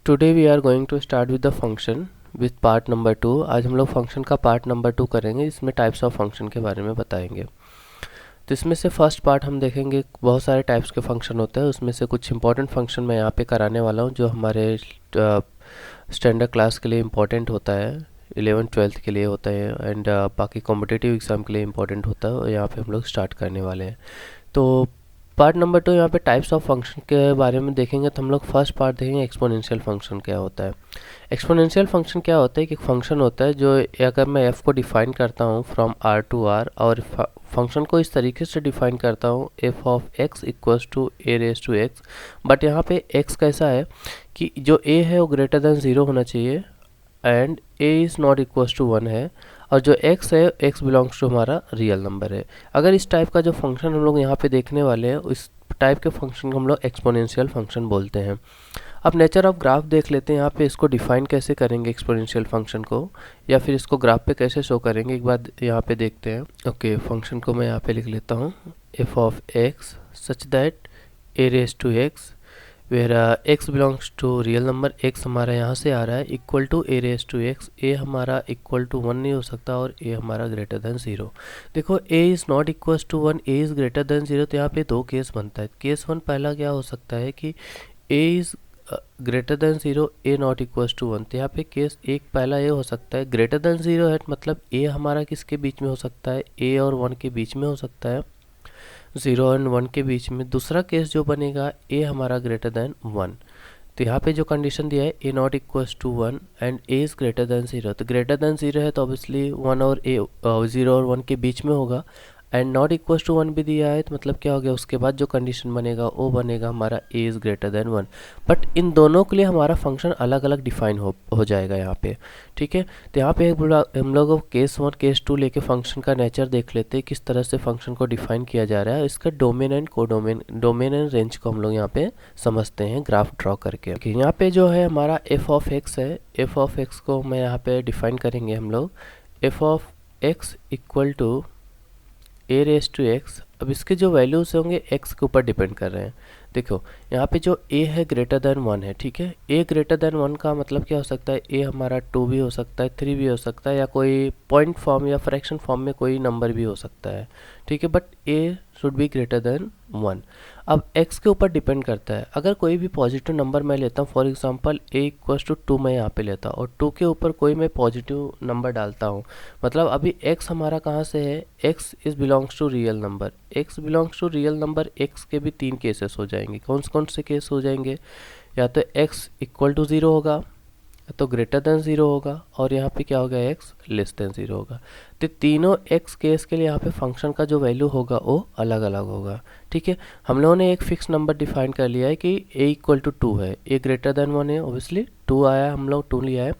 Today we are going to start with the function with part number 2। आज हम लोग function का part number 2 करेंगे। इसमें टाइप्स ऑफ फंक्शन के बारे में बताएंगे। तो इसमें से फर्स्ट पार्ट हम देखेंगे, बहुत सारे टाइप्स के फंक्शन होते हैं, उसमें से कुछ इंपॉर्टेंट फंक्शन मैं यहाँ पे कराने वाला हूँ जो हमारे स्टैंडर्ड क्लास के लिए इम्पोर्टेंट होता है, 11th-12th के लिए होता है एंड बाकी कॉम्पिटिटिव एग्ज़ाम के लिए इम्पोर्टेंट होता है। और यहाँ पे हम लोग स्टार्ट करने वाले हैं। तो पार्ट नंबर 2 यहाँ पे टाइप्स ऑफ फंक्शन के बारे में देखेंगे। तो हम लोग फर्स्ट पार्ट देखेंगे एक्सपोनेंशियल फंक्शन क्या होता है। एक्सपोनेंशियल फंक्शन क्या होता है कि फंक्शन होता है जो अगर मैं f को डिफाइन करता हूँ फ्रॉम r टू r और फंक्शन को इस तरीके से डिफाइन करता हूँ f of x equals to a raise to x। But यहाँ पे x कैसा है कि जो a है वो ग्रेटर देन 0 होना चाहिए and a is not equals to 1 है, और जो x है x बिलोंग्स टू हमारा रियल नंबर है। अगर इस टाइप का जो फंक्शन हम लोग यहाँ पे देखने वाले हैं, इस टाइप के फंक्शन को हम लोग एक्सपोनेंशियल फंक्शन बोलते हैं। अब नेचर ऑफ ग्राफ देख लेते हैं। यहाँ पे इसको डिफाइन कैसे करेंगे एक्सपोनेंशियल फंक्शन को, या फिर इसको ग्राफ पे कैसे शो करेंगे, एक बार यहाँ पे देखते हैं। ओके, फंक्शन को मैं यहाँ पे लिख लेता हूँ f of x such that a raise to x where x belongs to real number. x हमारा यहाँ से आ रहा है equal to a raise to x। a हमारा इक्वल टू 1 नहीं हो सकता और a हमारा ग्रेटर देन 0। देखो a is not equal to 1, a is greater than 0। तो यहाँ पे दो केस बनता है। केस 1 पहला क्या हो सकता है कि a is greater than 0, a not equal to 1। तो यहाँ पे केस एक पहला ये हो सकता है ग्रेटर देन 0 है, मतलब a हमारा किसके बीच में हो सकता है, a और 1 के बीच में हो सकता है, 0 एंड 1 के बीच में। दूसरा केस जो बनेगा a हमारा ग्रेटर देन 1। तो यहाँ पे जो कंडीशन दिया है a not equals to 1 and a is greater than 0। तो ग्रेटर देन 0 है तो ऑब्वियसली 1 और a 0 और 1 के बीच में होगा, एंड नॉट इक्वल्स टू 1 भी दिया है। तो मतलब क्या हो गया, उसके बाद जो कंडीशन बनेगा वो बनेगा हमारा a is greater then 1। But in दोनों के लिए हमारा फंक्शन अलग अलग डिफाइन हो जाएगा यहाँ पे, ठीक है। तो यहाँ पे हम लोग केस 1 केस 2 लेके फंक्शन का नेचर देख लेते हैं, किस तरह से फंक्शन को डिफाइन किया जा रहा है। इसका domain and domain and range को हम लोग यहाँ पे समझते हैं ग्राफ ड्रॉ करके। यहाँ पे जो है हमारा f ऑफ x है, f ऑफ x को मैं यहाँ पे डिफाइन करेंगे हम लोग f of x equal to a raise to x। अब इसके जो वैल्यूज होंगे x के ऊपर डिपेंड कर रहे हैं। देखो यहाँ पे जो a है ग्रेटर देन 1 है, ठीक है। a ग्रेटर देन 1 का मतलब क्या हो सकता है, a हमारा 2 भी हो सकता है, 3 भी हो सकता है, या कोई पॉइंट फॉर्म या फ्रैक्शन फॉर्म में कोई नंबर भी हो सकता है, ठीक है। But a should be greater than 1। अब x के ऊपर डिपेंड करता है। अगर कोई भी पॉजिटिव नंबर मैं लेता हूँ, for example a equals to 2 मैं यहाँ पे लेता हूँ और 2 के ऊपर कोई मैं पॉजिटिव नंबर डालता हूँ, मतलब अभी x हमारा कहाँ से है, x is belongs to real number. x belongs to real number, x के भी 3 केसेस हो जाएंगे। कौन से केस हो जाएंगे, या तो x इक्वल टू 0 होगा, या तो ग्रेटर देन 0 होगा, और यहाँ पे क्या होगा, x लेस देन 0 होगा। तो तीनों x केस के लिए यहाँ पे फंक्शन का जो वैल्यू होगा वो अलग अलग होगा, ठीक है। हम लोगों ने एक फिक्स नंबर डिफाइन कर लिया है कि a इक्वल टू 2 है, a ग्रेटर देन 1 है, ओबियसली 2 आया, हम लोग 2 लिया है।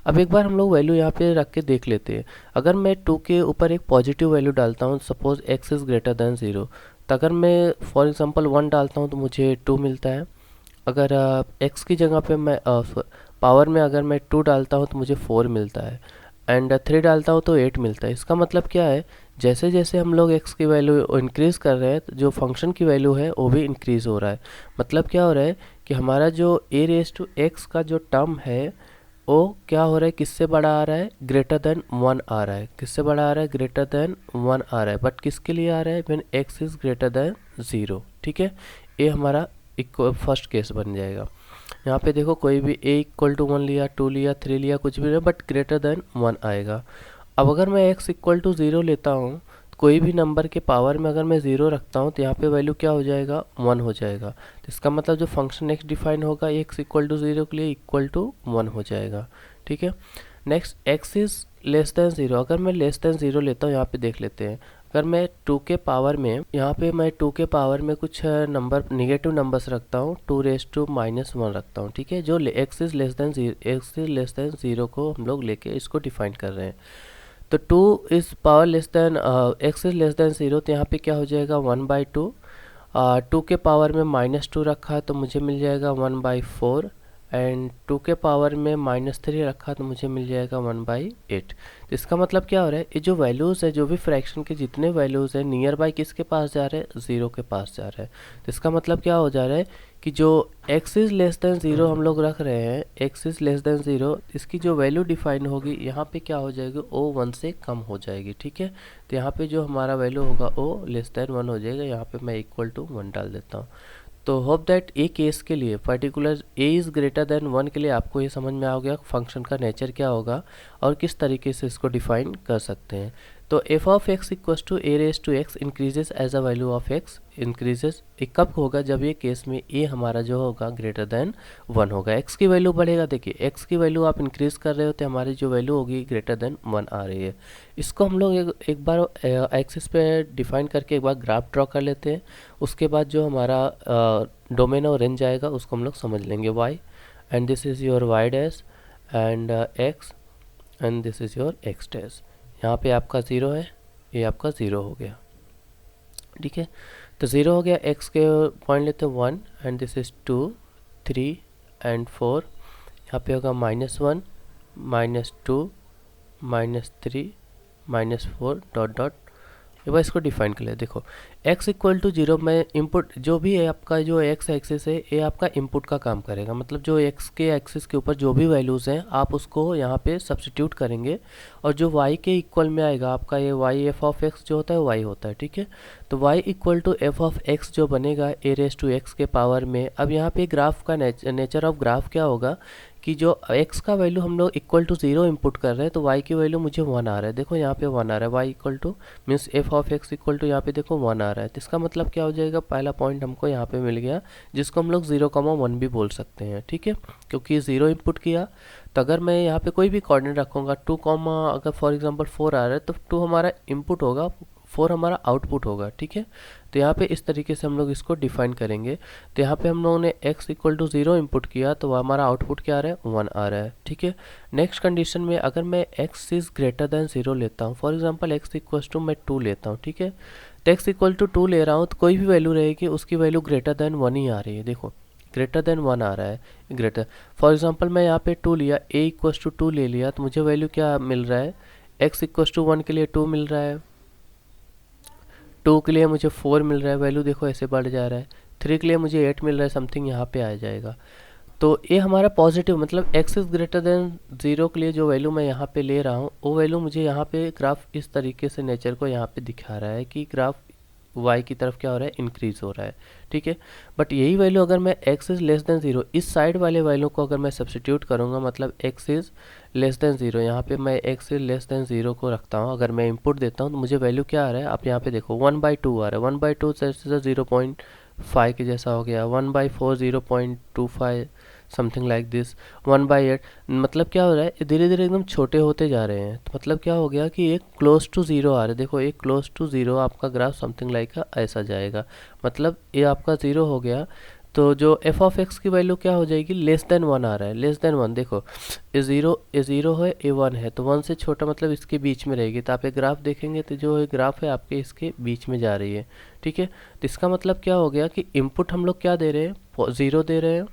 अब एक बार हम लोग वैल्यू यहाँ पे रख के देख लेते हैं। अगर मैं 2 के ऊपर एक पॉजिटिव वैल्यू डालता हूँ, suppose x is greater than 0, तो अगर मैं फॉर एग्जांपल 1 डालता हूँ तो मुझे 2 मिलता है। अगर x की जगह पे मैं पावर में अगर मैं 2 डालता हूँ तो मुझे 4 मिलता है, एंड 3 डालता हूँ तो 8 मिलता है। इसका मतलब क्या है, जैसे जैसे हम लोग x की वैल्यू इंक्रीज़ कर रहे हैं तो जो फंक्शन की वैल्यू है वो भी इंक्रीज़ हो रहा है। मतलब क्या हो रहा है कि हमारा जो a रेज टू x का जो टर्म है वो क्या हो रहा है, किससे बड़ा आ रहा है, ग्रेटर देन 1 आ रहा है। किससे बड़ा आ रहा है, ग्रेटर देन 1 आ रहा है। बट किसके लिए आ रहा है, when x is greater than 0, ठीक है। ये हमारा फर्स्ट केस बन जाएगा। यहाँ पे देखो कोई भी a इक्वल टू 1 लिया, 2 लिया, 3 लिया, कुछ भी नहीं, बट ग्रेटर देन 1 आएगा। अब अगर मैं x इक्वल टू 0 लेता हूँ, कोई भी नंबर के पावर में अगर मैं 0 रखता हूँ तो यहाँ पे वैल्यू क्या हो जाएगा, 1 हो जाएगा। तो इसका मतलब जो फंक्शन x डिफाइन होगा x इक्वल टू 0 के लिए इक्वल टू 1 हो जाएगा, ठीक है। Next x is less than 0। अगर मैं लेस देन 0 लेता हूँ, यहाँ पे देख लेते हैं। अगर मैं 2 के पावर में, यहाँ पे मैं 2 के पावर में कुछ नंबर नेगेटिव नंबर्स रखता हूँ, 2 रेज टू -1 रखता हूँ, ठीक है। जो x इज़ लेस देन 0 को हम लोग लेके इसको डिफाइन कर रहे हैं। तो 2 is power less than x is less than 0, तो यहाँ पे क्या हो जाएगा, 1/2। 2 के पावर में -2 रखा है तो मुझे मिल जाएगा 1/4, एंड 2 के पावर में -3 रखा तो मुझे मिल जाएगा 1/8। तो इसका मतलब क्या हो रहा है, ये जो वैल्यूज़ है, जो भी फ्रैक्शन के जितने वैल्यूज़ हैं नियर बाई किसके पास जा रहे हैं, 0 के पास जा रहे हैं। तो इसका मतलब क्या हो जा रहा है कि जो x is less than zero हम लोग रख रहे हैं, x is less than zero, इसकी जो वैल्यू डिफाइन होगी यहाँ पे क्या हो जाएगी, o 1 से कम हो जाएगी। ठीक है, तो यहाँ पे जो हमारा वैल्यू होगा o लेस देन 1 हो जाएगा। यहाँ पे मैं इक्वल टू 1 डाल देता हूँ। तो होप दैट ए केस के लिए particular a is greater then 1 के लिए आपको ये समझ में आ गया फंक्शन का नेचर क्या होगा और किस तरीके से इसको डिफाइन कर सकते हैं। तो f of x equals to a raise to x increases as a value of x increases. कब होगा, जब ये केस में ए हमारा जो होगा ग्रेटर देन 1 होगा। एक्स की वैल्यू बढ़ेगा, देखिए एक्स की वैल्यू आप इंक्रीज कर रहे हो तो हमारी जो वैल्यू होगी ग्रेटर देन 1 आ रही है। इसको हम लोग एक बार एक्सिस पे डिफाइन करके एक बार ग्राफ ड्रॉ कर लेते हैं। उसके बाद जो हमारा डोमेन और रेंज आएगा उसको हम लोग समझ लेंगे। Y and this is your y dash and x and this is your x dash. यहाँ पे आपका 0 है, ये आपका 0 हो गया। ठीक है, तो 0 हो गया। x के पॉइंट लेते हैं 1 एंड दिस इज़ 2 3 एंड 4। यहाँ पे होगा -1 -2 -3 -4 डॉट डॉट। एक बार इसको डिफाइन कर ले। देखो x इक्वल टू 0 में इनपुट जो भी है आपका, जो x एक्सिस है ये आपका इनपुट का काम करेगा। मतलब जो x के एक्सिस के ऊपर जो भी वैल्यूज़ हैं आप उसको यहाँ पे सब्स्टिट्यूट करेंगे और जो y के इक्वल में आएगा आपका ये y एफ ऑफ x जो होता है y होता है। ठीक है, तो y equal to f of x जो बनेगा ए रेज टू x के पावर में। अब यहाँ पे ग्राफ का नेचर ऑफ ग्राफ क्या होगा कि जो x का वैल्यू हम लोग इक्वल टू 0 इनपुट कर रहे हैं तो y की वैल्यू मुझे 1 आ रहा है। देखो यहाँ पे 1 आ रहा है, y equal to means f of x equal to यहाँ पे देखो 1 आ रहा है। तो इसका मतलब क्या हो जाएगा, पहला पॉइंट हमको यहाँ पे मिल गया जिसको हम लोग 0,1 भी बोल सकते हैं। ठीक है, क्योंकि 0 इनपुट किया तो अगर मैं यहाँ पे कोई भी कोऑर्डिनेट रखूँगा 2, अगर फॉर एग्जांपल 4 आ रहा है तो 2 हमारा इनपुट होगा, 4 हमारा आउटपुट होगा। ठीक है, तो यहाँ पे इस तरीके से हम लोग इसको डिफाइन करेंगे। तो यहाँ पे हम लोगों ने x इक्वल टू 0 इनपुट किया तो हमारा आउटपुट क्या आ रहा है, 1 आ रहा है। ठीक है, नेक्स्ट कंडीशन में अगर मैं x इज़ ग्रेटर देन 0 लेता हूँ, for example x equal to मैं 2 लेता हूँ। ठीक है, तो x इक्वल टू 2 ले रहा हूँ तो कोई भी वैल्यू रहेगी उसकी वैल्यू ग्रेटर देन 1 ही आ रही है। देखो ग्रेटर देन 1 आ रहा है, ग्रेटर। फॉर एग्जांपल मैं यहाँ पे 2 लिया, a इक्वल टू 2 ले लिया तो मुझे वैल्यू क्या मिल रहा है, x इक्वल टू 1 के लिए 2 मिल रहा है, 2 के लिए मुझे 4 मिल रहा है, वैल्यू देखो ऐसे बढ़ जा रहा है, 3 के लिए मुझे 8 मिल रहा है, समथिंग यहाँ पे आ जाएगा। तो ये हमारा पॉजिटिव मतलब x इज़ ग्रेटर देन 0 के लिए जो वैल्यू मैं यहाँ पे ले रहा हूँ वो वैल्यू मुझे यहाँ पे ग्राफ इस तरीके से नेचर को यहाँ पे दिखा रहा है कि ग्राफ y की तरफ क्या हो रहा है, इंक्रीज हो रहा है। ठीक है, बट यही वैल्यू अगर मैं x इज़ लेस देन 0 इस साइड वाले वैल्यू को अगर मैं सब्स्टिट्यूट करूँगा, मतलब x इज़ लेस देन 0, यहाँ पे मैं x इज़ लेस देन 0 को रखता हूँ, अगर मैं इनपुट देता हूँ तो मुझे वैल्यू क्या आ रहा है, आप यहाँ पे देखो 1/2 आ रहा है। 1/2 से 0.5 के जैसा हो गया, 1/4 0.25 समथिंग लाइक दिस, 1/8 मतलब क्या हो रहा है, धीरे धीरे एकदम छोटे होते जा रहे हैं। तो मतलब क्या हो गया कि एक क्लोज टू 0 आ रहा है। देखो एक क्लोज टू 0 आपका ग्राफ समथिंग लाइक ऐसा जाएगा, मतलब ये आपका 0 हो गया। तो जो एफ ऑफ एक्स की वैल्यू क्या हो जाएगी, लेस देन 1 आ रहा है, लेस देन 1। देखो ए ज़ीरो है, ए 1 है, तो 1 से छोटा मतलब इसके बीच में रहेगी। तो आप एक ग्राफ देखेंगे तो जो ग्राफ है आपके इसके बीच में जा रही है। ठीक है, तो इसका मतलब क्या हो गया कि इनपुट हम लोग क्या दे रहे हैं, 0 दे रहे हैं,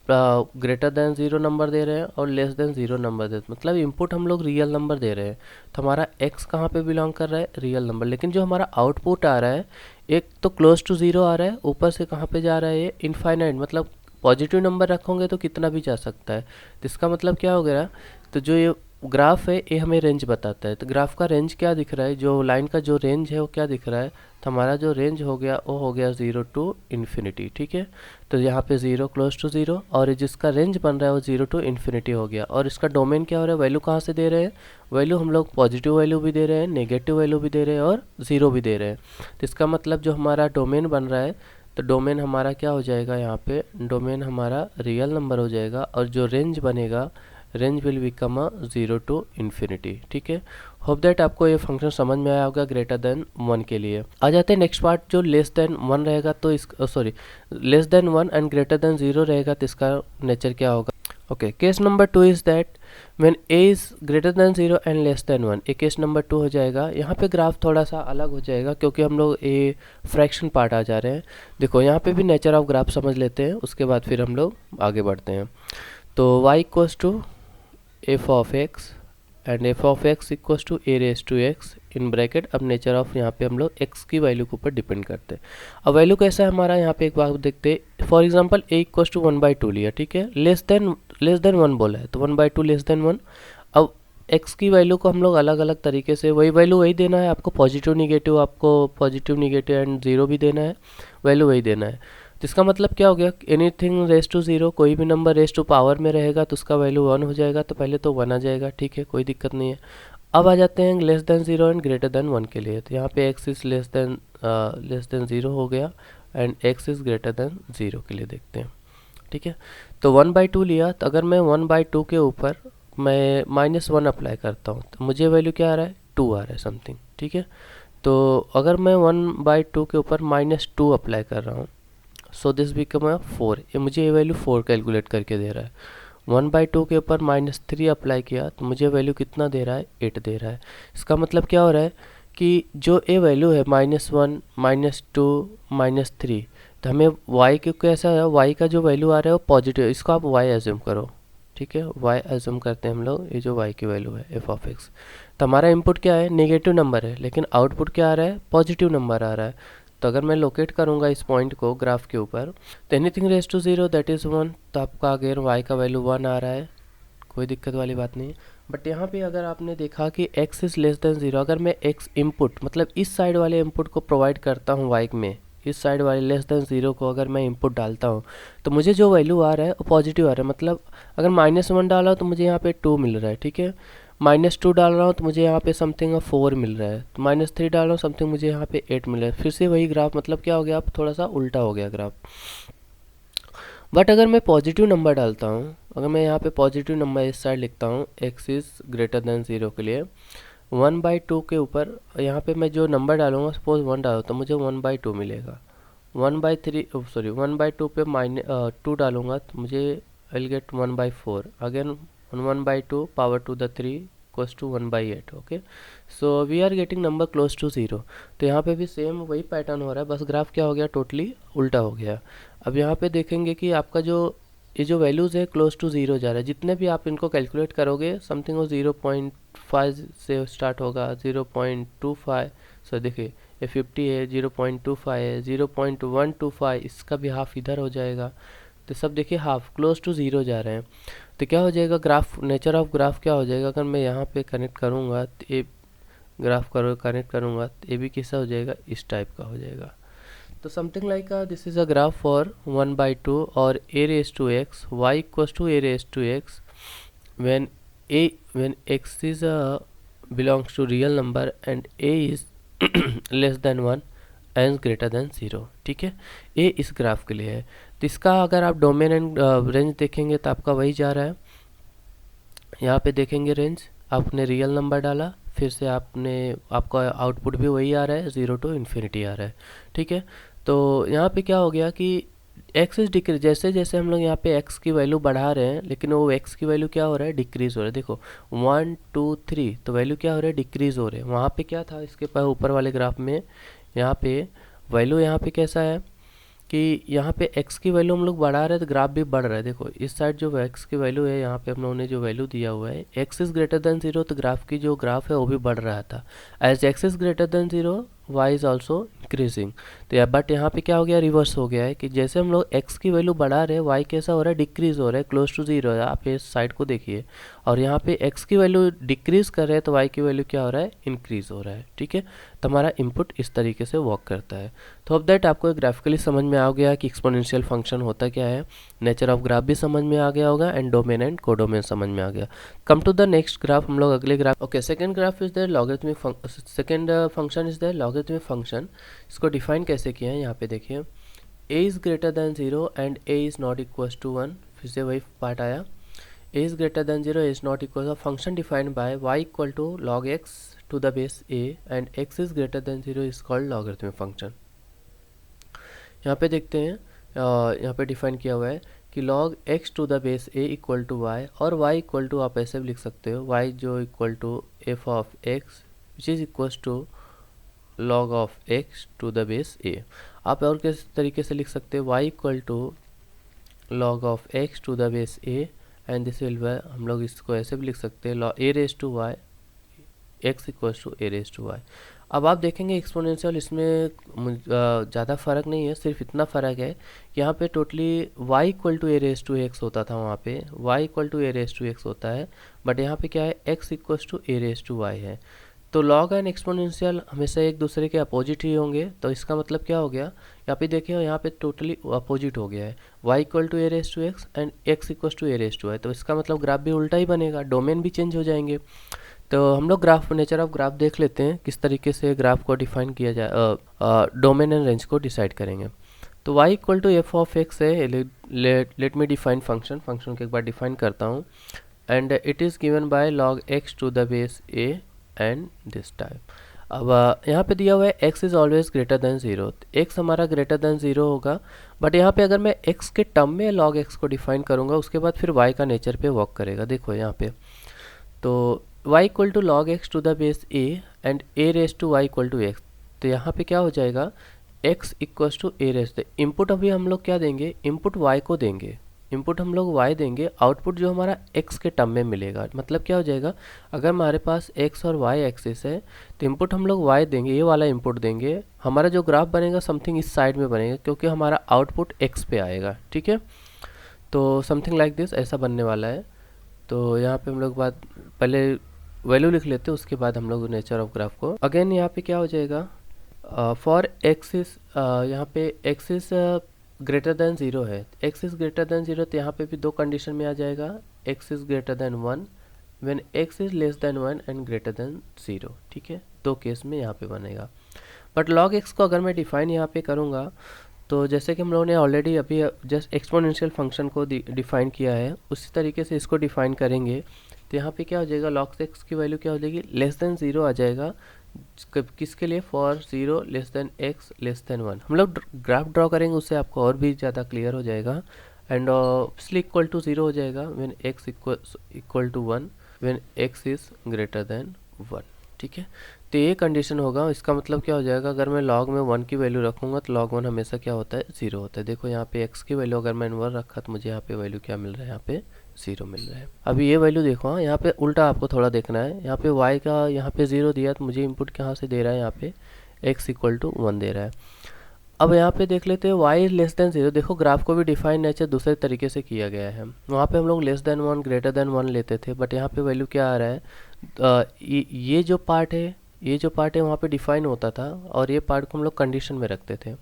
ग्रेटर देन 0 नंबर दे रहे हैं और लेस देन 0 नंबर दे रहे हैं। मतलब इनपुट हम लोग रियल नंबर दे रहे हैं। तो हमारा x कहाँ पे बिलोंग कर रहा है, रियल नंबर। लेकिन जो हमारा आउटपुट आ रहा है एक तो क्लोज टू 0 आ रहा है, ऊपर से कहाँ पे जा रहा है ये इनफाइनाइट, मतलब पॉजिटिव नंबर रखोगे तो कितना भी जा सकता है। तो इसका मतलब क्या हो गया, तो जो ये ग्राफ है ये हमें रेंज बताता है। तो ग्राफ का रेंज क्या दिख रहा है, जो लाइन का जो रेंज है वो क्या दिख रहा है, तो हमारा जो रेंज हो गया वो हो गया 0 टू इन्फिनिटी। ठीक है, तो यहाँ पे 0 क्लोज टू 0 और जिसका रेंज बन रहा है वो 0 टू इन्फिनिटी हो गया। और इसका डोमेन क्या हो रहा है, वैल्यू कहाँ से दे रहे हैं, वैल्यू हम लोग पॉजिटिव वैल्यू भी दे रहे हैं, नेगेटिव वैल्यू भी दे रहे हैं और 0 भी दे रहे हैं। तो इसका मतलब जो हमारा डोमेन बन रहा है, तो डोमेन हमारा क्या हो जाएगा, यहाँ पे डोमेन हमारा रियल नंबर हो जाएगा और जो रेंज बनेगा, range will become 0 to infinity. ठीक है, होप दैट आपको ये फंक्शन समझ में आया होगा ग्रेटर देन 1 के लिए। आ जाते हैं नेक्स्ट पार्ट, जो लेस देन 1 रहेगा तो इस less than 1 and greater than 0 रहेगा तो इसका नेचर क्या होगा। Okay, case number 2 is that when a is greater than 0 and less than 1, ये केस नंबर 2 हो जाएगा। यहाँ पे ग्राफ थोड़ा सा अलग हो जाएगा क्योंकि हम लोग ये फ्रैक्शन पार्ट आ जा रहे हैं। देखो यहाँ पे भी नेचर ऑफ ग्राफ समझ लेते हैं, उसके बाद फिर हम लोग आगे बढ़ते हैं। तो y equals to f of x and f of x equals to a raise to x in bracket. अब नेचर ऑफ यहाँ पे हम लोग एक्स की वैल्यू के ऊपर डिपेंड करते हैं। अब वैल्यू कैसा है हमारा, यहाँ पे एक बात देखते हैं। For example a equals to 1/2 लिया, ठीक है, लेस देन 1 बोला है, तो 1/2 लेस देन 1। अब एक्स की वैल्यू को हम लोग अलग अलग तरीके से वही वैल्यू वही देना है आपको, पॉजिटिव निगेटिव एंड ज़ीरो भी देना है, वैल्यू वही देना है। तो इसका मतलब क्या हो गया, एनीथिंग रेस टू ज़ीरो, कोई भी नंबर रेस टू पावर में रहेगा तो उसका वैल्यू 1 हो जाएगा, तो पहले तो 1 आ जाएगा, ठीक है, कोई दिक्कत नहीं है। अब आ जाते हैं less than 0 and greater than 1 के लिए। तो यहाँ पे एक्स इज़ लेस देन 0 हो गया and x is greater than 0 के लिए देखते हैं, ठीक है। तो 1/2 लिया, तो अगर मैं 1/2 के ऊपर मैं -1 अप्लाई करता हूँ तो मुझे वैल्यू क्या आ रहा है, 2 आ रहा है समथिंग, ठीक है। तो अगर मैं 1/2 के ऊपर -2 अप्लाई कर रहा हूँ, सो दिस बिकम 4, ये मुझे ये वैल्यू 4 कैलकुलेट करके दे रहा है। 1/2 के ऊपर -3 अप्लाई किया तो मुझे वैल्यू कितना दे रहा है, 8 दे रहा है। इसका मतलब क्या हो रहा है कि जो ए वैल्यू है -1, -2, -3, तो हमें y के कैसा है, y का जो वैल्यू आ रहा है वो पॉजिटिव, इसको आप y एज्यूम करो, ठीक है, y एज्यूम करते हैं हम लोग, ये जो y की वैल्यू है एफ ऑफ एक्स। तो हमारा इनपुट क्या है, नेगेटिव नंबर है, लेकिन आउटपुट क्या आ रहा है, पॉजिटिव नंबर आ रहा है। तो अगर मैं लोकेट करूँगा इस पॉइंट को ग्राफ के ऊपर, तो anything raise to 0 that is 1, तो आपका अगेन y का वैल्यू 1 आ रहा है, कोई दिक्कत वाली बात नहीं। बट यहाँ पे अगर आपने देखा कि x इज़ लेस देन 0, अगर मैं x इनपुट मतलब इस साइड वाले इनपुट को प्रोवाइड करता हूँ y में, इस साइड वाले लेस देन 0 को अगर मैं इनपुट डालता हूँ तो मुझे जो वैल्यू आ रहा है वो पॉजिटिव आ रहा है। मतलब अगर -1 डाला तो मुझे यहाँ पे 2 मिल रहा है, ठीक है, -2 डाल रहा हूँ तो मुझे यहाँ पे समथिंग 4 मिल रहा है, तो -3 डाल रहा हूँ समथिंग मुझे यहाँ पे 8 मिल रहा है। फिर से वही ग्राफ, मतलब क्या हो गया, अब थोड़ा सा उल्टा हो गया ग्राफ। बट अगर मैं पॉजिटिव नंबर डालता हूँ, अगर मैं यहाँ पे पॉजिटिव नंबर इस साइड लिखता हूँ एक्स इज़ ग्रेटर देन 0 के लिए, 1/2 के ऊपर यहाँ पे मैं जो नंबर डालूंगा, सपोज 1 डालूँ तो मुझे 1/2 मिलेगा। 1/2 पे -2 डालूंगा तो मुझे will get 1/4, again 1/2 power to the 3 equals to 1/8। Okay, so we are getting number close to 0। तो यहाँ पे भी सेम वही पैटर्न हो रहा है, बस ग्राफ क्या हो गया, टोटली उल्टा हो गया। अब यहाँ पे देखेंगे कि आपका जो ये जो वैल्यूज़ है क्लोज टू 0 जा रहा है, जितने भी आप इनको कैलकुलेट करोगे समथिंग वो 0.5 से स्टार्ट होगा, 0.25, सो देखिए ये 50 है, 0.25 है, 0.125, इसका भी हाफ इधर हो जाएगा, तो सब देखिए हाफ क्लोज टू 0 जा रहे हैं। तो क्या हो जाएगा ग्राफ, नेचर ऑफ ग्राफ क्या हो जाएगा, अगर मैं यहाँ पे कनेक्ट करूँगा तो ये ग्राफ कनेक्ट करूँगा तो ये भी कैसा हो जाएगा, इस टाइप का हो जाएगा। तो something like this is a graph for 1/2 और a raised to x, y equals to a raised to x when x is belongs to real number and a is less than 1 and greater than 0, ठीक है, a इस graph के लिए है। तो इसका अगर आप डोमेन एंड रेंज देखेंगे तो आपका वही जा रहा है। यहाँ पे देखेंगे रेंज, आपने रियल नंबर डाला, फिर से आपका आउटपुट भी वही आ रहा है, 0 to इन्फिनिटी आ रहा है, ठीक है। तो यहाँ पे क्या हो गया कि x इज डिक्रीज, जैसे जैसे हम लोग यहाँ पे x की वैल्यू बढ़ा रहे हैं, लेकिन वो x की वैल्यू क्या हो रहा है, डिक्रीज हो रहा है। देखो 1 2 3 तो वैल्यू क्या हो रहा है, डिक्रीज हो रहे हैं। वहाँ पे क्या था इसके पास ऊपर वाले ग्राफ में, यहाँ पे वैल्यू यहाँ पे कैसा है कि यहाँ पे x की वैल्यू हम लोग बढ़ा रहे हैं तो ग्राफ भी बढ़ रहा है। देखो इस साइड जो x की वैल्यू है, यहाँ पे हम लोगों ने जो वैल्यू दिया हुआ है x इज़ ग्रेटर देन 0, तो ग्राफ की जो ग्राफ है वो भी बढ़ रहा था। As x is greater than 0 y is also increasing. तो बट यहाँ पे क्या हो गया, रिवर्स हो गया है कि जैसे हम लोग x की वैल्यू बढ़ा रहे हैं y कैसा हो रहा है, डिक्रीज हो रहा है, क्लोज टू 0 है। आप इस साइड को देखिए, और यहाँ पे x की वैल्यू डिक्रीज कर रहे हैं तो y की वैल्यू क्या हो रहा है, इंक्रीज हो रहा है, ठीक है। तो हमारा इनपुट इस तरीके से वर्क करता है। तो अब दैट आपको ग्राफिकली समझ में आ गया कि एक्सपोनेंशियल फंक्शन होता क्या है, नेचर ऑफ ग्राफ भी समझ में आ गया होगा, एंड डोमेन एंड कोडोमेन समझ में आ गया। Come to the next graph, हम लोग अगले graph, okay, second graph is the logarithmic second function is the logarithmic function. इसको डिफाइन कैसे किया है, यहाँ पे देखिए, a is greater than 0 and a is not equals to 1, फिर से वही पार्ट आया, a is greater than 0, a is not equal a function defined by y equal to log x to the base a and x is greater than 0 is called logarithmic function। यहाँ पे देखते हैं, यहाँ पे define किया हुआ है कि log x to the base a equal to y, और y इक्वल टू आप ऐसे भी लिख सकते हो, y जो equal to f of x which is equals to log of x to the base a। आप और किस तरीके से लिख सकते हो, y equal to log of x to the base a and this will be, हम लोग इसको ऐसे भी लिख सकते हैं log a raise to y x equals to a raise to y. अब आप देखेंगे एक्सपोनेंशियल इसमें ज़्यादा फ़र्क नहीं है, सिर्फ इतना फ़र्क है कि यहाँ पे totally y equal to a raise to x होता था, वहाँ पे y equal to a raise to x होता है, बट यहाँ पे क्या है x equals to a raise to y है। तो लॉग एंड एक्सपोनेंशियल हमेशा एक दूसरे के अपोजिट ही होंगे, तो इसका मतलब क्या हो गया, यहाँ पे देखिए यहाँ पे टोटली अपोजिट हो गया है, y equal to a raise to x and x equals to a raise to y, तो इसका मतलब ग्राफ भी उल्टा ही बनेगा, डोमेन भी चेंज हो जाएंगे। तो हम लोग ग्राफ, नेचर ऑफ ग्राफ देख लेते हैं किस तरीके से ग्राफ को डिफाइन किया जाए, डोमेन एंड रेंज को डिसाइड करेंगे। तो y equal to f of x है, लेट मी डिफाइन फंक्शन को एक बार डिफाइन करता हूँ, and it is given by log x to the base a and this type. अब यहाँ पे दिया हुआ है x is always greater than zero, x हमारा ग्रेटर देन ज़ीरो होगा, बट यहाँ पे अगर मैं x के टर्म में log x को डिफाइन करूँगा उसके बाद फिर y का नेचर पे वर्क करेगा। देखो यहाँ पे तो y equal to log x to the base a and a raise to y equal to x, तो यहाँ पे क्या हो जाएगा x equals to a raise to, input अभी हम लोग क्या देंगे, इनपुट y को देंगे, इनपुट हम लोग y देंगे, आउटपुट जो हमारा x के टर्म में मिलेगा। मतलब क्या हो जाएगा, अगर हमारे पास x और y एक्सिस है तो इनपुट हम लोग y देंगे, ये वाला इनपुट देंगे, हमारा जो ग्राफ बनेगा समथिंग इस साइड में बनेगा क्योंकि हमारा आउटपुट x पे आएगा, ठीक है। तो समथिंग लाइक दिस ऐसा बनने वाला है। तो यहाँ पे हम लोग बात पहले वैल्यू लिख लेते हैं, उसके बाद हम लोग नेचर ऑफ ग्राफ को अगेन यहाँ पे क्या हो जाएगा, फॉर एक्सिस यहाँ पे एक्सिस ग्रेटर देन ज़ीरो है, एक्सिस ग्रेटर देन ज़ीरो, तो यहाँ पे भी दो कंडीशन में आ जाएगा, x is greater than one when x is less than one and greater than zero, ठीक है, दो केस में यहाँ पे बनेगा। बट लॉग एक्स को अगर मैं डिफाइन यहाँ पे करूँगा तो जैसे कि हम लोगों ने ऑलरेडी अभी जस्ट एक्सपोनेंशियल फंक्शन को डिफाइन किया है, उसी तरीके से इसको डिफाइन करेंगे। तो यहाँ पे क्या हो जाएगा, log x की वैल्यू क्या हो जाएगी, लेस देन ज़ीरो आ जाएगा, किसके लिए, for zero less than x less than one. हम लोग ग्राफ ड्रॉ करेंगे उससे आपको और भी ज़्यादा क्लियर हो जाएगा, and obviously equal to zero हो जाएगा when x equal to one when x is greater than one, ठीक है। तो ये कंडीशन होगा, इसका मतलब क्या हो जाएगा, अगर मैं लॉग में वन की वैल्यू रखूँगा तो लॉग वन हमेशा क्या होता है, ज़ीरो होता है। देखो यहाँ पे x की वैल्यू अगर मैंने वन रखा तो मुझे यहाँ पे वैल्यू क्या मिल रहा है, यहाँ पे ज़ीरो मिल रहा है। अभी ये वैल्यू देखो, हाँ यहाँ पे उल्टा आपको थोड़ा देखना है, यहाँ पे y का यहाँ पे ज़ीरो दिया तो मुझे इनपुट कहाँ से दे रहा है, यहाँ पे x इक्वल टू वन दे रहा है। अब यहाँ पे देख लेते हैं y is less than zero, देखो ग्राफ को भी डिफाइन नेचर दूसरे तरीके से किया गया है, वहाँ पे हम लोग less than one greater than one लेते थे, बट यहाँ पे वैल्यू क्या आ रहा है, ये जो पार्ट है वहाँ पे डिफाइन होता था और ये पार्ट को हम लोग कंडीशन में रखते थे।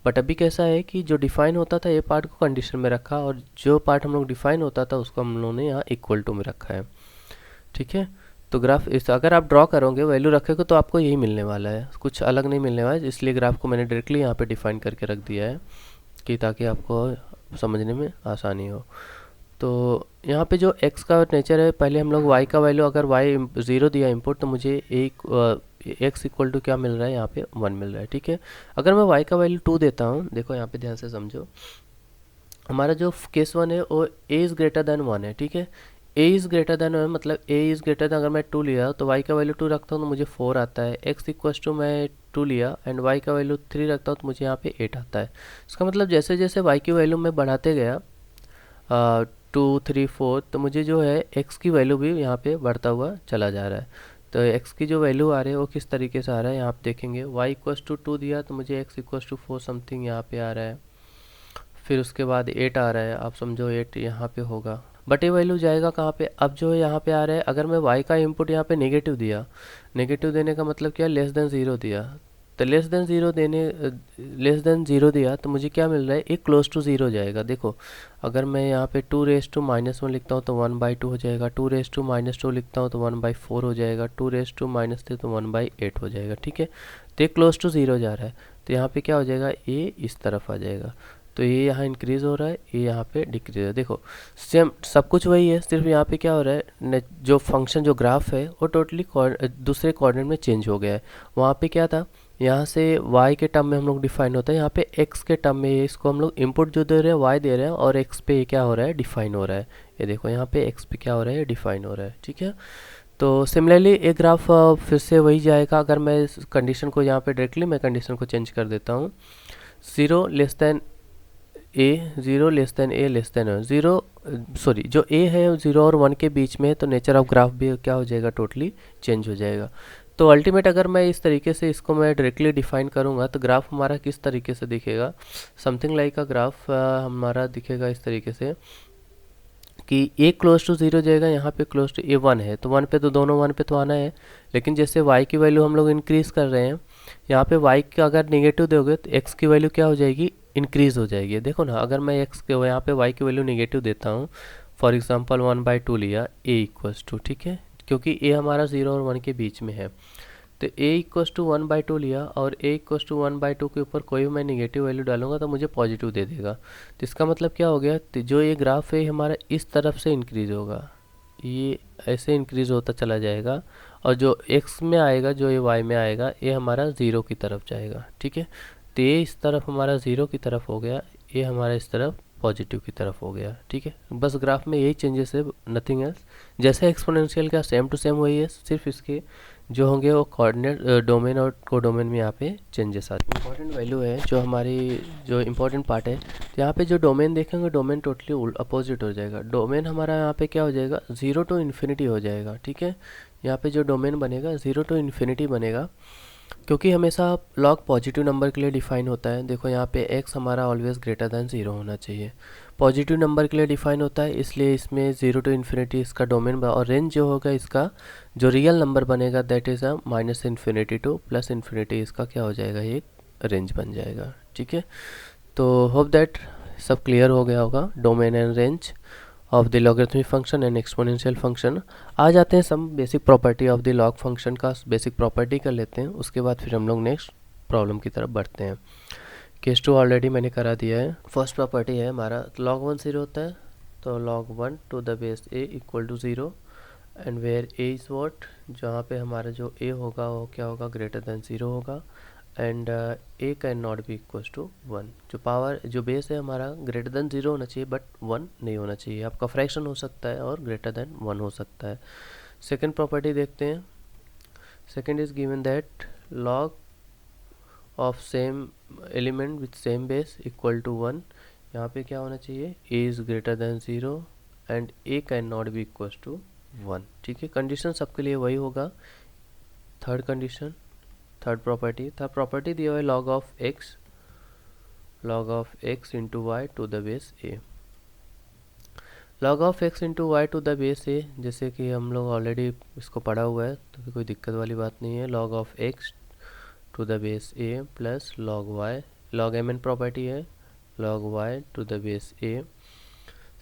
बट अभी कैसा है कि जो डिफाइन होता था ये पार्ट को कंडीशन में रखा और जो पार्ट हम लोग डिफाइन होता था उसको हम लोगों ने यहाँ इक्वल टू में रखा है, ठीक है। तो ग्राफ इस अगर आप ड्रॉ करोगे वैल्यू रखेगे तो आपको यही मिलने वाला है, कुछ अलग नहीं मिलने वाला है, इसलिए ग्राफ को मैंने डायरेक्टली यहाँ पे डिफाइन करके रख दिया है कि ताकि आपको समझने में आसानी हो। तो यहाँ पे जो x का नेचर है, पहले हम लोग y का वैल्यू, अगर y ज़ीरो दिया इनपुट तो मुझे एक x इक्वल टू क्या मिल रहा है, यहाँ पे वन मिल रहा है, ठीक है। अगर मैं y का वैल्यू टू देता हूँ, देखो यहाँ पे ध्यान से समझो, हमारा जो केस वन है वो a is greater than one है, ठीक है, a is greater than one मतलब a इज़ ग्रेटर देन, अगर मैं टू लिया तो y का वैल्यू टू रखता हूँ तो मुझे फोर आता है, x इक्वल टू मैं टू लिया एंड y का वैल्यू थ्री रखता हूँ तो मुझे यहाँ पे एट आता है। इसका मतलब जैसे जैसे y की वैल्यू मैं बढ़ाते गया टू थ्री फोर, तो मुझे जो है x की वैल्यू भी यहाँ पे बढ़ता हुआ चला जा रहा है। तो x की जो वैल्यू आ रही है वो किस तरीके से आ रहा है, यहाँ पे देखेंगे y इक्वल्स टू टू दिया तो मुझे x equals to four something यहाँ पे आ रहा है, फिर उसके बाद 8 आ रहा है, आप समझो 8 यहाँ पे होगा, बट ये वैल्यू जाएगा कहाँ पे, अब जो है यहाँ पे आ रहा है, अगर मैं y का इनपुट यहाँ पे नेगेटिव दिया, नेगेटिव देने का मतलब क्या, लेस देन ज़ीरो दिया, तो लेस देन ज़ीरो दिया तो मुझे क्या मिल रहा है, एक क्लोज टू ज़ीरो जाएगा। देखो अगर मैं यहाँ पे two raise to minus one लिखता हूँ तो वन बाई टू हो जाएगा, two raise to minus two लिखता हूँ तो वन बाई फोर हो जाएगा, two raise to minus three तो वन बाई एट हो जाएगा, ठीक है। तो ये क्लोज टू ज़ीरो जा रहा है, तो यहाँ पे क्या हो जाएगा, ये इस तरफ आ जाएगा, तो ये यहाँ इंक्रीज़ हो रहा है, ये यहाँ पे डिक्रीज है। देखो सेम सब कुछ वही है, सिर्फ यहाँ पे क्या हो रहा है, जो फंक्शन जो ग्राफ है वो टोटली दूसरे कोऑर्डिनेट में चेंज हो गया है। वहाँ पे क्या था, यहाँ से y के टर्म में हम लोग डिफाइन होता है, यहाँ पे x के टर्म में इसको हम लोग इनपुट जो दे रहे हैं y दे रहे हैं और x पे क्या हो रहा है, डिफाइन हो रहा है। ये देखो यहाँ पे x पे क्या हो रहा है, डिफाइन हो रहा है, ठीक है। तो सिमिलरली एक ग्राफ फिर से वही जाएगा, अगर मैं इस कंडीशन को यहाँ पे डायरेक्टली मैं कंडीशन को चेंज कर देता हूँ, ज़ीरो लेस देन ए ज़ीरो लेस देन ए लेस देन ज़ीरो, सॉरी जो ए है 0 और 1 के बीच में है, तो नेचर ऑफ ग्राफ भी क्या हो जाएगा, टोटली चेंज हो जाएगा। तो अल्टीमेट अगर मैं इस तरीके से इसको मैं डायरेक्टली डिफाइन करूँगा तो ग्राफ हमारा किस तरीके से दिखेगा, समथिंग लाइक अ ग्राफ हमारा दिखेगा इस तरीके से कि ए क्लोज टू 0 जाएगा, यहाँ पे क्लोज टू ए 1 है, तो 1 पे तो दोनों 1 पे तो आना है। लेकिन जैसे y की वैल्यू हम लोग इंक्रीज़ कर रहे हैं, यहाँ पे y का अगर नेगेटिव दोगे तो x की वैल्यू क्या हो जाएगी, इंक्रीज़ हो जाएगी। देखो ना, अगर मैं x के यहाँ पे y की वैल्यू नेगेटिव देता हूँ, फॉर एग्जांपल 1/2 लिया, a इक्वल्स टू, ठीक है, क्योंकि a हमारा 0 और 1 के बीच में है, तो a इक्वल्स टू 1/2 लिया और a इक्वल्स टू 1/2 के ऊपर कोई भी मैं नेगेटिव वैल्यू डालूंगा तो मुझे पॉजिटिव दे देगा। तो इसका मतलब क्या हो गया, तो जो ये ग्राफ है हमारा इस तरफ से इंक्रीज होगा, ये ऐसे इंक्रीज होता चला जाएगा, और जो x में आएगा, जो ये y में आएगा, ये हमारा 0 की तरफ जाएगा, ठीक है। तो ये इस तरफ हमारा 0 की तरफ हो गया, ये हमारा इस तरफ पॉजिटिव की तरफ हो गया, ठीक है। बस ग्राफ में यही चेंजेस है, नथिंग एल्स। जैसे एक्सपोनेंशियल का सेम टू सेम वही है, सिर्फ इसके जो होंगे वो कोऑर्डिनेट डोमेन और कोडोमेन में यहाँ पे चेंजेस आते हैं। इंपॉर्टेंट वैल्यू है जो हमारी, जो इम्पोर्टेंट पार्ट है, तो यहाँ पे जो डोमेन देखेंगे, डोमेन टोटली अपोजिट हो जाएगा। डोमेन हमारा यहाँ पे क्या हो जाएगा, 0 टू इन्फिनिटी हो जाएगा, ठीक है। यहाँ पे जो डोमेन बनेगा 0 टू इन्फिनिटी बनेगा, क्योंकि हमेशा लॉग पॉजिटिव नंबर के लिए डिफाइन होता है। देखो यहाँ पे x हमारा ऑलवेज ग्रेटर दैन 0 होना चाहिए, पॉजिटिव नंबर के लिए डिफाइन होता है, इसलिए इसमें 0 टू इन्फिनिटी इसका डोमेन और रेंज जो होगा इसका, जो रियल नंबर बनेगा that is a -minus infinity to +infinity, इसका क्या हो जाएगा, ये रेंज बन जाएगा, ठीक है। तो होप दैट सब क्लियर हो गया होगा, domain and range of the logarithmic function and exponential function. आ जाते हैं some basic property of the log function का बेसिक प्रॉपर्टी कर लेते हैं, उसके बाद फिर हम लोग नेक्स्ट प्रॉब्लम की तरफ बढ़ते हैं। केस 2 ऑलरेडी मैंने करा दिया है। फर्स्ट प्रॉपर्टी है हमारा log 1 0 होता है, तो log 1 to the base a equal to 0 and where a is what, जहाँ पे हमारा जो a होगा वो क्या होगा, ग्रेटर दैन 0 होगा, and a can not be equal to 1। जो पावर, जो बेस है हमारा ग्रेटर दैन 0 होना चाहिए, बट 1 नहीं होना चाहिए। आपका फ्रैक्शन हो सकता है और ग्रेटर दैन 1 हो सकता है। सेकेंड प्रॉपर्टी देखते हैं। Second is given that log of same element with same base equal to 1। यहाँ पे क्या होना चाहिए, a is greater than 0 and a can not be equal to 1, ठीक है। कंडीशन सबके लिए वही होगा। थर्ड कंडीशन, थर्ड प्रॉपर्टी दिया हुआ है log of x into y to the base a। log of x into y to the base a, जैसे कि हम लोग ऑलरेडी इसको पढ़ा हुआ है, तो कोई दिक्कत वाली बात नहीं है। log of x to the base a plus log y, log mn property है, log y to the base a,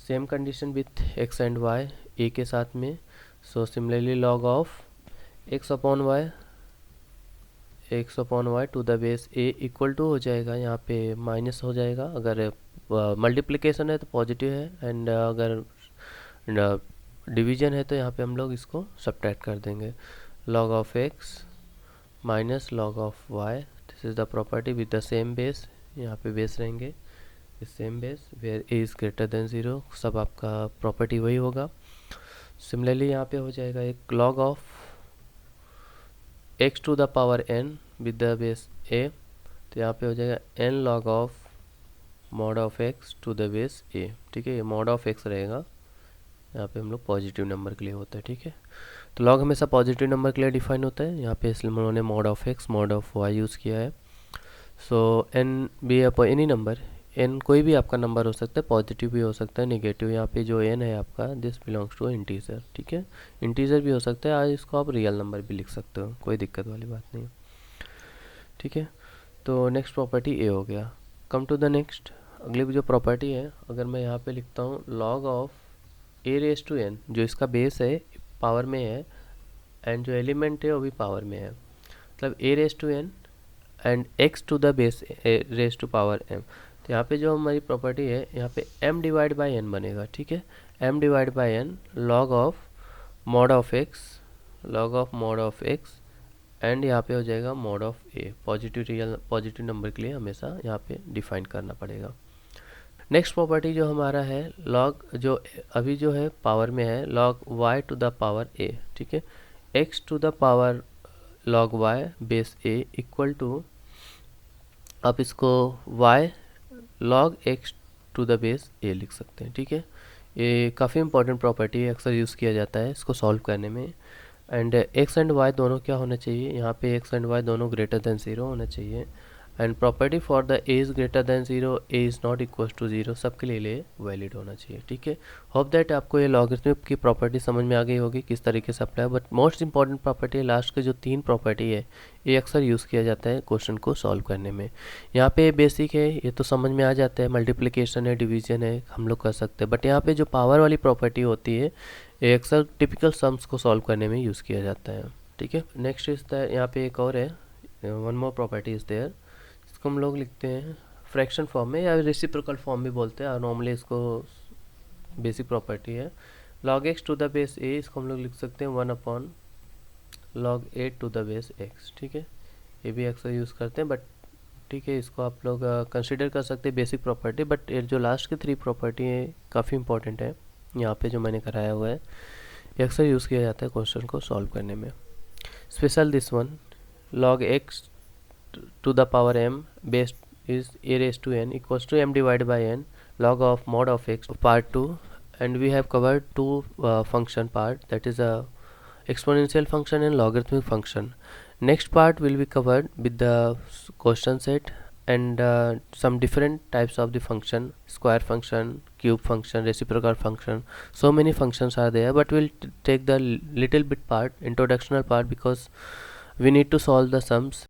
same condition with x and y a के साथ में। So similarly log of x upon y to the base a equal to हो जाएगा, यहाँ पे minus हो जाएगा, अगर मल्टीप्लिकेशन है तो पॉजिटिव है, एंड अगर डिवीजन है तो यहाँ पे हम लोग इसको सब्ट्रैक्ट कर देंगे। log of x minus log of y, this is the property with the same base, यहाँ पे बेस रहेंगे same base, where a is greater than 0, सब आपका प्रॉपर्टी वही होगा। सिमिलरली यहाँ पे हो जाएगा एक log of x to the power n with the base a, तो यहाँ पे हो जाएगा n log of mod of x to the base a, ठीक है। ये मॉड ऑफ x रहेगा, यहाँ पे हम लोग पॉजिटिव नंबर के लिए होता है, ठीक है। तो log हमेशा पॉजिटिव नंबर के लिए डिफाइन होता है, यहाँ पे इसलिए उन्होंने mod of x mod of y use किया है। So n be upon any number, n कोई भी आपका नंबर हो सकता है, पॉजिटिव भी हो सकता है, नेगेटिव। यहाँ पे जो n है आपका, दिस बिलोंग्स टू इंटीजर, ठीक है। इंटीजर भी हो सकता है, आज इसको आप रियल नंबर भी लिख सकते हो, कोई दिक्कत वाली बात नहीं, ठीक है। तो नेक्स्ट प्रॉपर्टी ए हो गया। कम टू द नेक्स्ट, अगली जो प्रॉपर्टी है, अगर मैं यहाँ पे लिखता हूँ log of a raise to n, जो इसका बेस है पावर में है, एंड जो एलिमेंट है वो भी पावर में है, मतलब a raise to n and x to the base raise to power m। तो यहाँ पे जो हमारी प्रॉपर्टी है, यहाँ पे m डिवाइड बाई n बनेगा, ठीक है। m divide by n log of mod of x and यहाँ पे हो जाएगा mod of a। Positive number के लिए हमेशा यहाँ पे डिफाइन करना पड़ेगा। नेक्स्ट प्रॉपर्टी जो हमारा है, log जो अभी जो है पावर में है, log y to the power a, ठीक है। x to the power log y base a equal to, आप इसको y log x to the base a लिख सकते हैं। ठीक है, ये काफ़ी इंपॉर्टेंट प्रॉपर्टी है, अक्सर यूज़ किया जाता है इसको सॉल्व करने में। एंड एक्स एंड वाई दोनों क्या होना चाहिए, यहाँ पे एक्स एंड वाई दोनों ग्रेटर देन 0 होना चाहिए। And property for the a is greater than 0, a is not equal to 0 सबके लिए वैलिड होना चाहिए। ठीक है, होप दैट आपको ये लॉगरिथमिक की प्रॉपर्टी समझ में आ गई होगी किस तरीके से apply. But most important property है लास्ट के जो 3 प्रॉपर्टी है, ये अक्सर यूज़ किया जाता है क्वेश्चन को सॉल्व करने में। यहाँ पे बेसिक है, ये तो समझ में आ जाता है, मल्टीप्लिकेशन है, डिवीजन है, हम लोग कर सकते हैं। बट यहाँ पे जो पावर वाली प्रॉपर्टी होती है, ये अक्सर टिपिकल सम्स को सॉल्व करने में यूज़ किया जाता है। ठीक है, नेक्स्ट इज द, यहाँ पे एक और है, one more property is there, इसको हम लोग लिखते हैं फ्रैक्शन फॉर्म में या रेसिप्रोकल फॉर्म भी बोलते हैं, और नॉर्मली इसको बेसिक प्रॉपर्टी है log x to the base a, इसको हम लोग लिख सकते हैं 1 upon log a to the base x। ठीक है, ये भी अक्सर यूज़ करते हैं, बट ठीक है, इसको आप लोग कंसिडर कर सकते हैं बेसिक प्रॉपर्टी। बट ये जो लास्ट की 3 प्रॉपर्टी है काफ़ी इंपॉर्टेंट है, यहाँ पे जो मैंने कराया हुआ है ये अक्सर यूज़ किया जाता है क्वेश्चन को सॉल्व करने में। Special this one, log x to the power m base is a raised to n equals to m divided by n log of mod of x part 2, and we have covered two function part, that is a exponential function and logarithmic function. Next part will be covered with the question set and some different types of the function, square function, cube function, reciprocal function. So many functions are there, but we'll take the little bit part, introductional part, because we need to solve the sums.